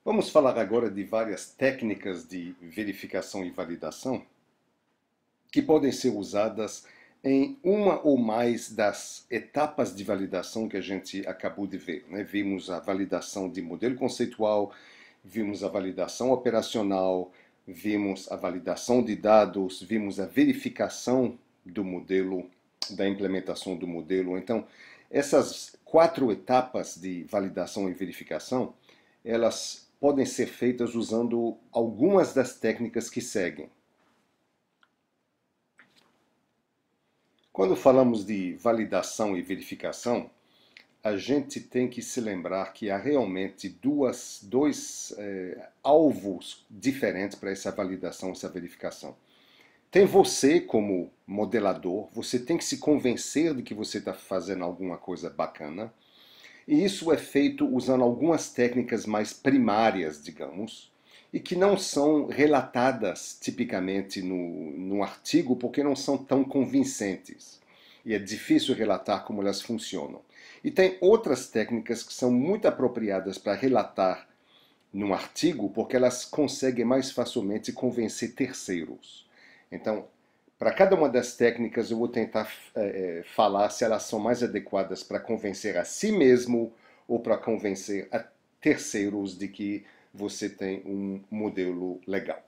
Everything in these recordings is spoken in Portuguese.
Vamos falar agora de várias técnicas de verificação e validação que podem ser usadas em uma ou mais das etapas de validação que a gente acabou de ver, né? Vimos a validação de modelo conceitual, vimos a validação operacional, vimos a validação de dados, vimos a verificação do modelo, da implementação do modelo. Então, essas quatro etapas de validação e verificação, elas podem ser feitas usando algumas das técnicas que seguem. Quando falamos de validação e verificação, a gente tem que se lembrar que há realmente dois alvos diferentes para essa validação, essa verificação. Tem você como modelador, você tem que se convencer de que você está fazendo alguma coisa bacana, e isso é feito usando algumas técnicas mais primárias, digamos, e que não são relatadas tipicamente no artigo porque não são tão convincentes. E é difícil relatar como elas funcionam. E tem outras técnicas que são muito apropriadas para relatar num artigo porque elas conseguem mais facilmente convencer terceiros. Então, para cada uma das técnicas eu vou tentar falar se elas são mais adequadas para convencer a si mesmo ou para convencer a terceiros de que você tem um modelo legal.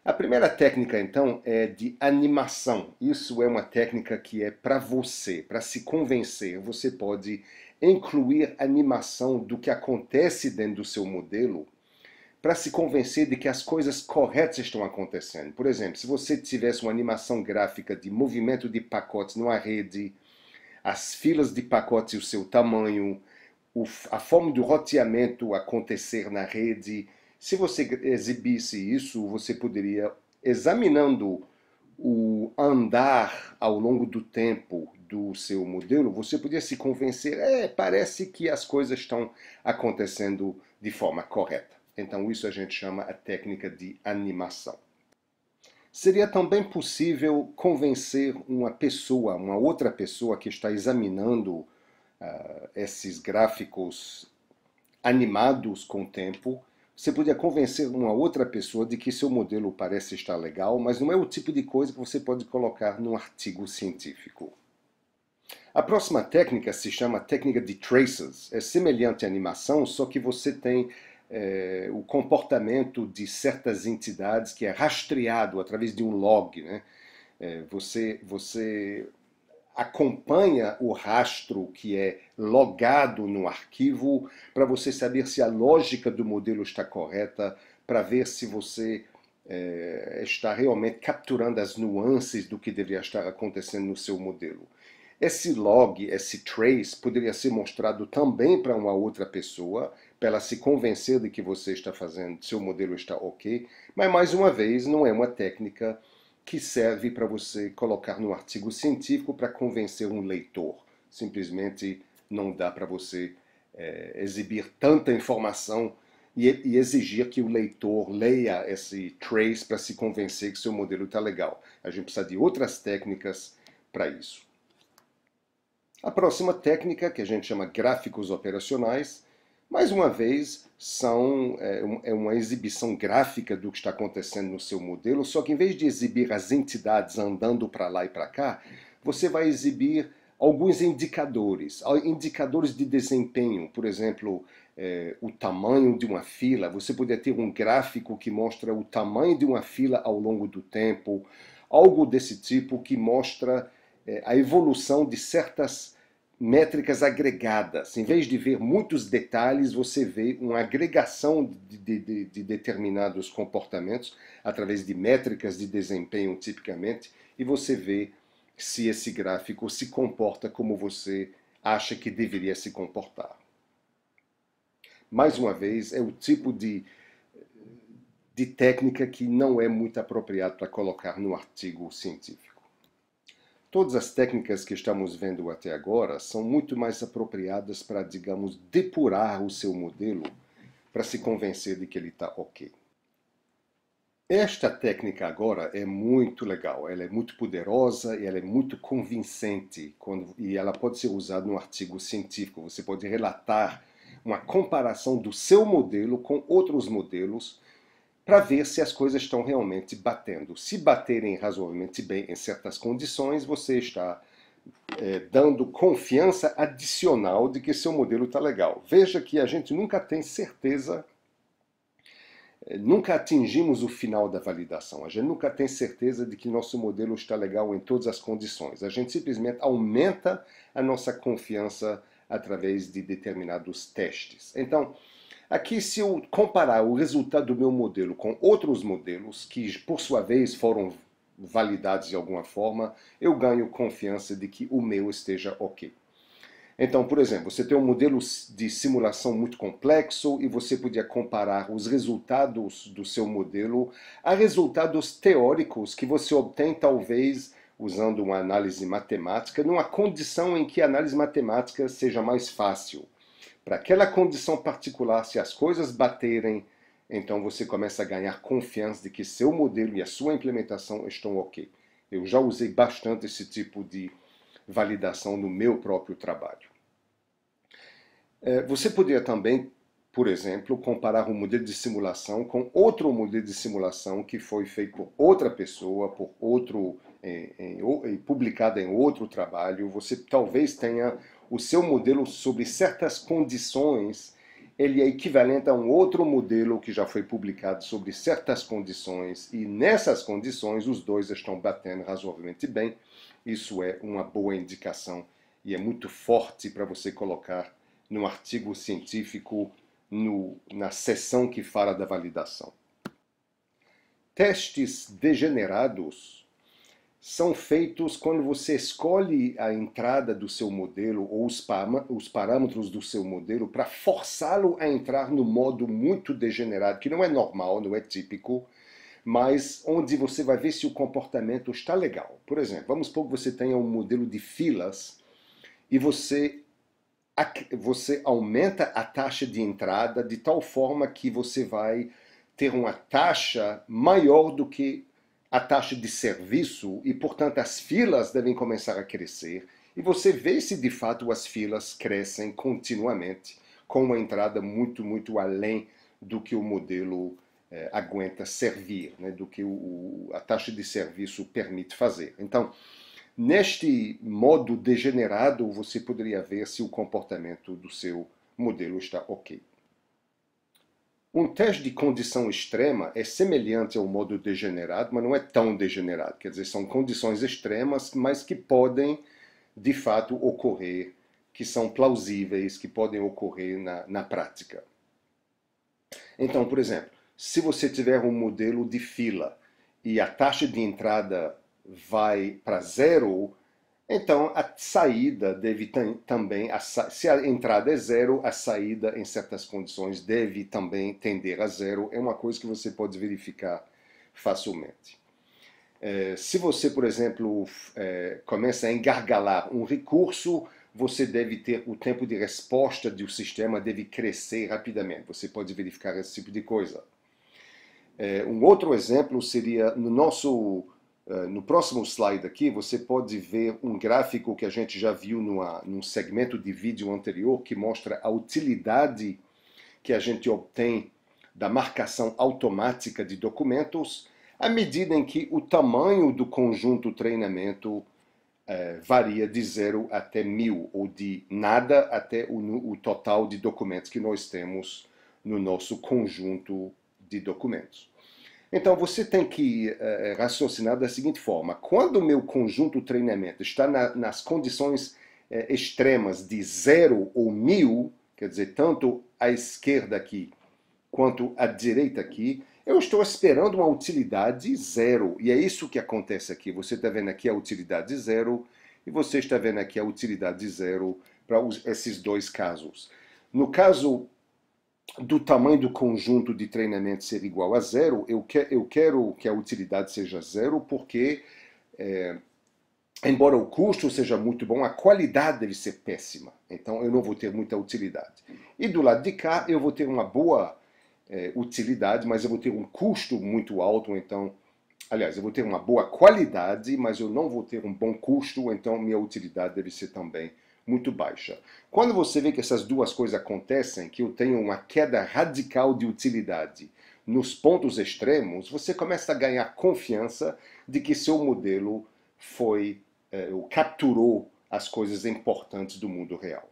A primeira técnica, então, é de animação. Isso é uma técnica que é para você, para se convencer. Você pode incluir animação do que acontece dentro do seu modelo para se convencer de que as coisas corretas estão acontecendo. Por exemplo, se você tivesse uma animação gráfica de movimento de pacotes numa rede, as filas de pacotes e o seu tamanho, a forma do roteamento acontecer na rede, se você exibisse isso, você poderia, examinando o andar ao longo do tempo do seu modelo, você poderia se convencer, parece que as coisas estão acontecendo de forma correta. Então isso a gente chama a técnica de animação. Seria também possível convencer uma outra pessoa que está examinando esses gráficos animados com o tempo. Você podia convencer uma outra pessoa de que seu modelo parece estar legal, mas não é o tipo de coisa que você pode colocar num artigo científico. A próxima técnica se chama técnica de traces. É semelhante à animação, só que você tem o comportamento de certas entidades que é rastreado através de um log, né? Você acompanha o rastro que é logado no arquivo para você saber se a lógica do modelo está correta, para ver se você está realmente capturando as nuances do que deveria estar acontecendo no seu modelo. Esse log, esse trace, poderia ser mostrado também para uma outra pessoa, para ela se convencer de que você está fazendo, seu modelo está ok, mas mais uma vez não é uma técnica que serve para você colocar no artigo científico para convencer um leitor. Simplesmente não dá para você exibir tanta informação e exigir que o leitor leia esse trace para se convencer que seu modelo está legal. A gente precisa de outras técnicas para isso. A próxima técnica, que a gente chama gráficos operacionais, mais uma vez, é uma exibição gráfica do que está acontecendo no seu modelo, só que em vez de exibir as entidades andando para lá e para cá, você vai exibir alguns indicadores de desempenho. Por exemplo, o tamanho de uma fila. Você poderia ter um gráfico que mostra o tamanho de uma fila ao longo do tempo, algo desse tipo que mostra a evolução de certas métricas agregadas. Em vez de ver muitos detalhes, você vê uma agregação de determinados comportamentos através de métricas de desempenho, tipicamente, e você vê se esse gráfico se comporta como você acha que deveria se comportar. Mais uma vez, é o tipo de técnica que não é muito apropriado para colocar no artigo científico. Todas as técnicas que estamos vendo até agora são muito mais apropriadas para, digamos, depurar o seu modelo para se convencer de que ele está ok. Esta técnica agora é muito legal, ela é muito poderosa e ela é muito convincente e ela pode ser usada no artigo científico. Você pode relatar uma comparação do seu modelo com outros modelos para ver se as coisas estão realmente batendo. Se baterem razoavelmente bem em certas condições, você está dando confiança adicional de que seu modelo está legal. Veja que a gente nunca tem certeza, nunca atingimos o final da validação. A gente nunca tem certeza de que nosso modelo está legal em todas as condições. A gente simplesmente aumenta a nossa confiança através de determinados testes. Então, aqui, se eu comparar o resultado do meu modelo com outros modelos, que por sua vez foram validados de alguma forma, eu ganho confiança de que o meu esteja ok. Então, por exemplo, você tem um modelo de simulação muito complexo e você podia comparar os resultados do seu modelo a resultados teóricos que você obtém, talvez, usando uma análise matemática, numa condição em que a análise matemática seja mais fácil. Para aquela condição particular, se as coisas baterem, então você começa a ganhar confiança de que seu modelo e a sua implementação estão ok. Eu já usei bastante esse tipo de validação no meu próprio trabalho. Você poderia também, por exemplo, comparar um modelo de simulação com outro modelo de simulação que foi feito por outra pessoa, por outro, publicado em outro trabalho. Você talvez tenha o seu modelo sobre certas condições, ele é equivalente a um outro modelo que já foi publicado sobre certas condições, e nessas condições os dois estão batendo razoavelmente bem. Isso é uma boa indicação e é muito forte para você colocar no artigo científico, na seção que fala da validação. Testes degenerados são feitos quando você escolhe a entrada do seu modelo ou os parâmetros do seu modelo para forçá-lo a entrar no modo muito degenerado, que não é normal, não é típico, mas onde você vai ver se o comportamento está legal. Por exemplo, vamos supor que você tenha um modelo de filas e você aumenta a taxa de entrada de tal forma que você vai ter uma taxa maior do que a taxa de serviço e, portanto, as filas devem começar a crescer. E você vê se, de fato, as filas crescem continuamente com uma entrada muito, muito além do que o modelo aguenta servir, né, do que a taxa de serviço permite fazer. Então, neste modo degenerado, você poderia ver se o comportamento do seu modelo está ok. Um teste de condição extrema é semelhante ao modo degenerado, mas não é tão degenerado. Quer dizer, são condições extremas, mas que podem, de fato, ocorrer, que são plausíveis, que podem ocorrer na prática. Então, por exemplo, se você tiver um modelo de fila e a taxa de entrada vai para zero, então a saída deve também, se a entrada é zero, a saída em certas condições deve também tender a zero. É uma coisa que você pode verificar facilmente. Se você, por exemplo, começa a engargalar um recurso, você deve ter o tempo de resposta do sistema deve crescer rapidamente. Você pode verificar esse tipo de coisa. Um outro exemplo seria no próximo slide aqui, você pode ver um gráfico que a gente já viu num segmento de vídeo anterior que mostra a utilidade que a gente obtém da marcação automática de documentos à medida em que o tamanho do conjunto treinamento varia de 0 até 1000, ou de nada até o total de documentos que nós temos no nosso conjunto de documentos. Então, você tem que raciocinar da seguinte forma: quando o meu conjunto de treinamento está nas condições extremas de 0 ou 1000, quer dizer, tanto à esquerda aqui quanto à direita aqui, eu estou esperando uma utilidade zero. E é isso que acontece aqui. Você está vendo aqui a utilidade zero e você está vendo aqui a utilidade zero para esses dois casos. No caso do tamanho do conjunto de treinamento ser igual a zero, eu quero que a utilidade seja zero porque, embora o custo seja muito bom, a qualidade deve ser péssima. Então eu não vou ter muita utilidade. E do lado de cá eu vou ter uma boa utilidade, mas eu vou ter um custo muito alto, então, aliás, eu vou ter uma boa qualidade, mas eu não vou ter um bom custo, então minha utilidade deve ser também muito baixa. Quando você vê que essas duas coisas acontecem, que eu tenho uma queda radical de utilidade nos pontos extremos, você começa a ganhar confiança de que seu modelo capturou as coisas importantes do mundo real.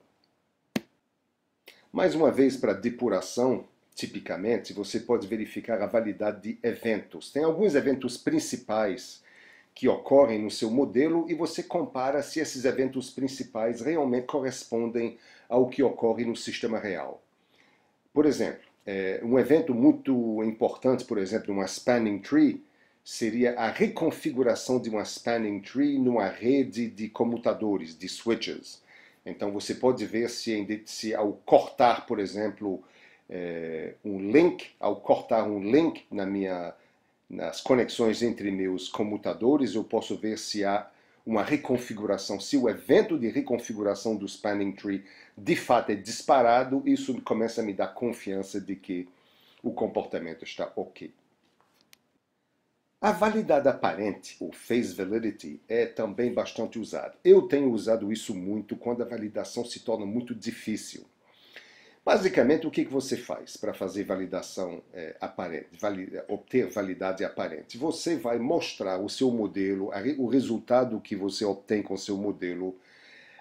Mais uma vez, para depuração, tipicamente, você pode verificar a validade de eventos. Tem alguns eventos principais que ocorrem no seu modelo e você compara se esses eventos principais realmente correspondem ao que ocorre no sistema real. Por exemplo, um evento muito importante, por exemplo, numa spanning tree, seria a reconfiguração de uma spanning tree numa rede de comutadores, de switches. Então você pode ver se ao cortar, por exemplo, ao cortar um link nas conexões entre meus comutadores, eu posso ver se há uma reconfiguração, se o evento de reconfiguração do spanning tree de fato é disparado, isso começa a me dar confiança de que o comportamento está ok. A validade aparente, ou face validity, é também bastante usada. Eu tenho usado isso muito quando a validação se torna muito difícil. Basicamente, o que você faz para fazer validação aparente, obter validade aparente? Você vai mostrar o seu modelo, o resultado que você obtém com o seu modelo,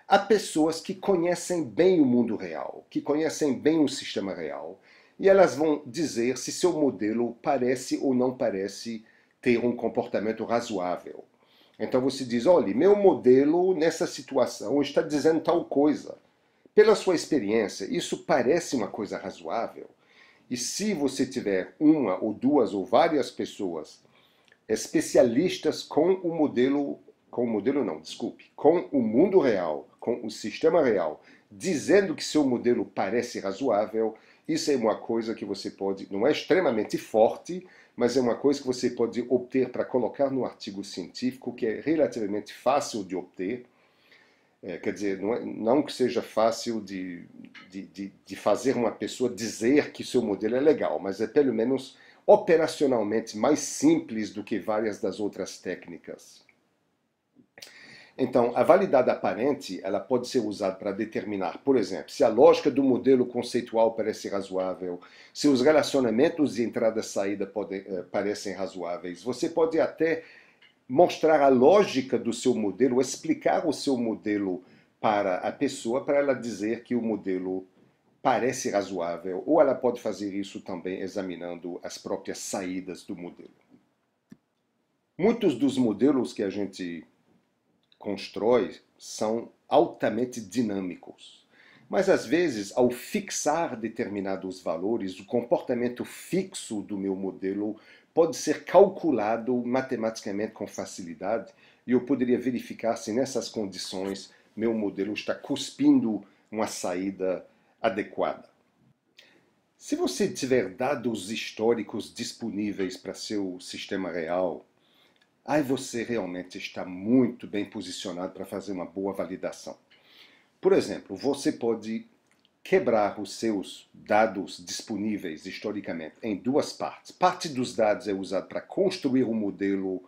a pessoas que conhecem bem o mundo real, que conhecem bem o sistema real, e elas vão dizer se seu modelo parece ou não parece ter um comportamento razoável. Então você diz, olha, meu modelo nessa situação está dizendo tal coisa. Pela sua experiência, isso parece uma coisa razoável? E se você tiver uma ou duas ou várias pessoas especialistas com o mundo real, com o sistema real, dizendo que seu modelo parece razoável, isso é uma coisa que você pode, não é extremamente forte, mas é uma coisa que você pode obter para colocar no artigo científico, que é relativamente fácil de obter. Quer dizer, não que seja fácil de fazer uma pessoa dizer que seu modelo é legal, mas é pelo menos operacionalmente mais simples do que várias das outras técnicas. Então, a validade aparente ela pode ser usada para determinar, por exemplo, se a lógica do modelo conceitual parece razoável, se os relacionamentos de entrada e saída parecem razoáveis. Você pode até mostrar a lógica do seu modelo, explicar o seu modelo para a pessoa, para ela dizer que o modelo parece razoável, ou ela pode fazer isso também examinando as próprias saídas do modelo. Muitos dos modelos que a gente constrói são altamente dinâmicos. Mas às vezes, ao fixar determinados valores, o comportamento fixo do meu modelo pode ser calculado matematicamente com facilidade e eu poderia verificar se nessas condições meu modelo está cuspindo uma saída adequada. Se você tiver dados históricos disponíveis para seu sistema real, aí você realmente está muito bem posicionado para fazer uma boa validação. Por exemplo, você pode quebrar os seus dados disponíveis historicamente em duas partes. Parte dos dados é usada para construir um modelo,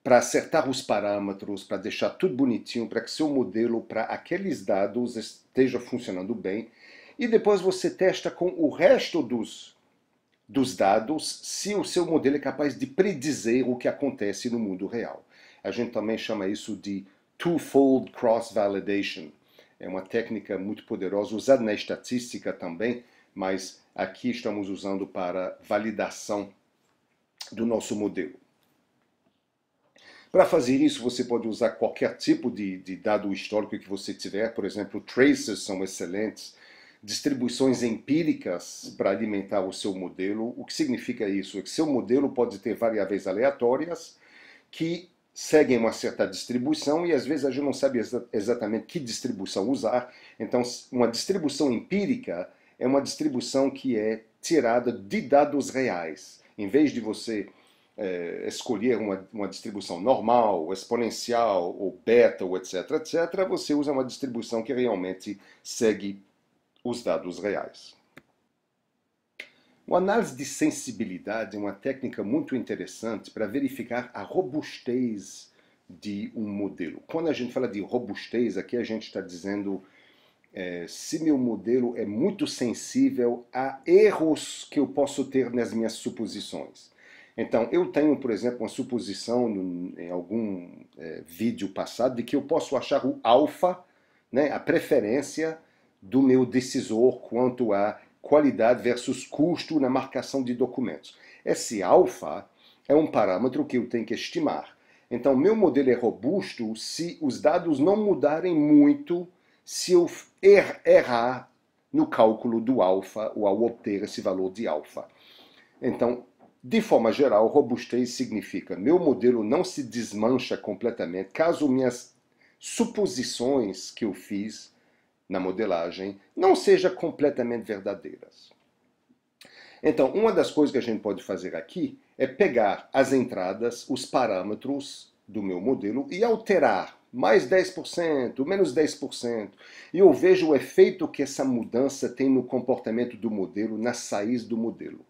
para acertar os parâmetros, para deixar tudo bonitinho, para que seu modelo, para aqueles dados, esteja funcionando bem. E depois você testa com o resto dos dados se o seu modelo é capaz de predizer o que acontece no mundo real. A gente também chama isso de two-fold cross-validation. É uma técnica muito poderosa, usada na estatística também, mas aqui estamos usando para validação do nosso modelo. Para fazer isso, você pode usar qualquer tipo de dado histórico que você tiver. Por exemplo, traces são excelentes. Distribuições empíricas para alimentar o seu modelo. O que significa isso? É que seu modelo pode ter variáveis aleatórias que seguem uma certa distribuição e às vezes a gente não sabe exatamente que distribuição usar. Então, uma distribuição empírica é uma distribuição que é tirada de dados reais. Em vez de você escolher uma distribuição normal, exponencial, ou beta, ou etc., etc., você usa uma distribuição que realmente segue os dados reais. Uma análise de sensibilidade é uma técnica muito interessante para verificar a robustez de um modelo. Quando a gente fala de robustez, aqui a gente está dizendo se meu modelo é muito sensível a erros que eu posso ter nas minhas suposições. Então, eu tenho, por exemplo, uma suposição em algum vídeo passado de que eu posso achar o alfa, né, a preferência do meu decisor quanto a qualidade versus custo na marcação de documentos. Esse alfa é um parâmetro que eu tenho que estimar. Então, meu modelo é robusto se os dados não mudarem muito, se eu errar no cálculo do alfa ou ao obter esse valor de alfa. Então, de forma geral, robustez significa meu modelo não se desmancha completamente caso minhas suposições que eu fiz na modelagem não sejam completamente verdadeiras. Então, uma das coisas que a gente pode fazer aqui é pegar as entradas, os parâmetros do meu modelo e alterar mais 10%, menos 10%. E eu vejo o efeito que essa mudança tem no comportamento do modelo, na saída do modelo.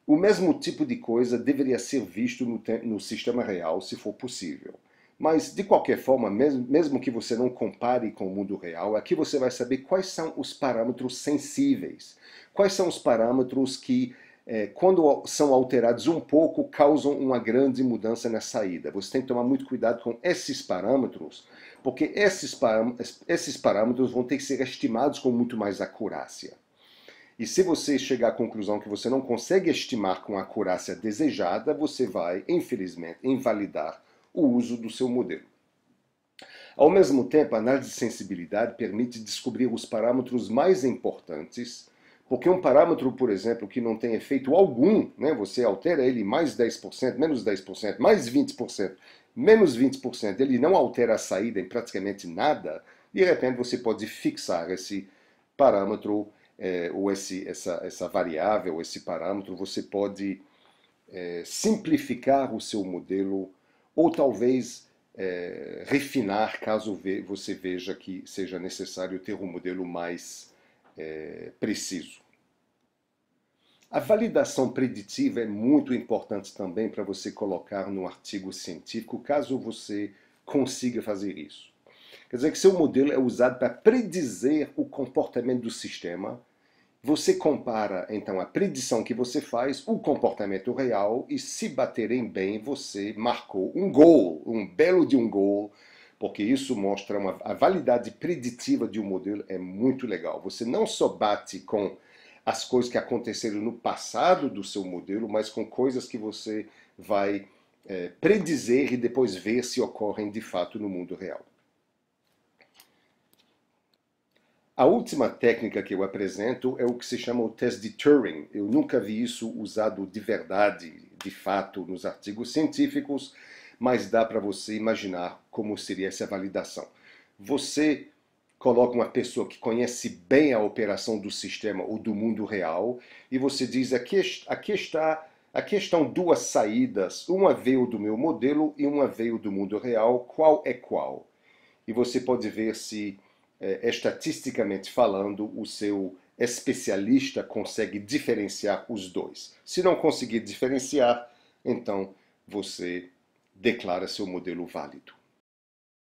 O mesmo tipo de coisa deveria ser visto no sistema real, se for possível. Mas, de qualquer forma, mesmo que você não compare com o mundo real, aqui você vai saber quais são os parâmetros sensíveis. Quais são os parâmetros que, quando são alterados um pouco, causam uma grande mudança na saída. Você tem que tomar muito cuidado com esses parâmetros, porque esses parâmetros vão ter que ser estimados com muito mais acurácia. E se você chegar à conclusão que você não consegue estimar com a acurácia desejada, você vai, infelizmente, invalidar o uso do seu modelo. Ao mesmo tempo, a análise de sensibilidade permite descobrir os parâmetros mais importantes, porque um parâmetro, por exemplo, que não tem efeito algum, né, você altera ele mais 10%, menos 10%, mais 20%, menos 20%, ele não altera a saída em praticamente nada, de repente você pode fixar esse parâmetro ou essa variável, esse parâmetro, você pode simplificar o seu modelo ou talvez refinar caso você veja que seja necessário ter um modelo mais preciso. A validação preditiva é muito importante também para você colocar no artigo científico, caso você consiga fazer isso. Quer dizer que seu modelo é usado para predizer o comportamento do sistema. Você compara, então, a predição que você faz, o comportamento real, e se baterem bem, você marcou um goal, um belo de um goal, porque isso mostra a validade preditiva de um modelo é muito legal. Você não só bate com as coisas que aconteceram no passado do seu modelo, mas com coisas que você vai predizer e depois ver se ocorrem de fato no mundo real. A última técnica que eu apresento é o que se chama o teste de Turing. Eu nunca vi isso usado de verdade, de fato, nos artigos científicos, mas dá para você imaginar como seria essa validação. Você coloca uma pessoa que conhece bem a operação do sistema ou do mundo real e você diz, aqui estão duas saídas, uma veio do meu modelo e uma veio do mundo real, qual é qual? E você pode ver se estatisticamente falando, o seu especialista consegue diferenciar os dois. Se não conseguir diferenciar, então você declara seu modelo válido.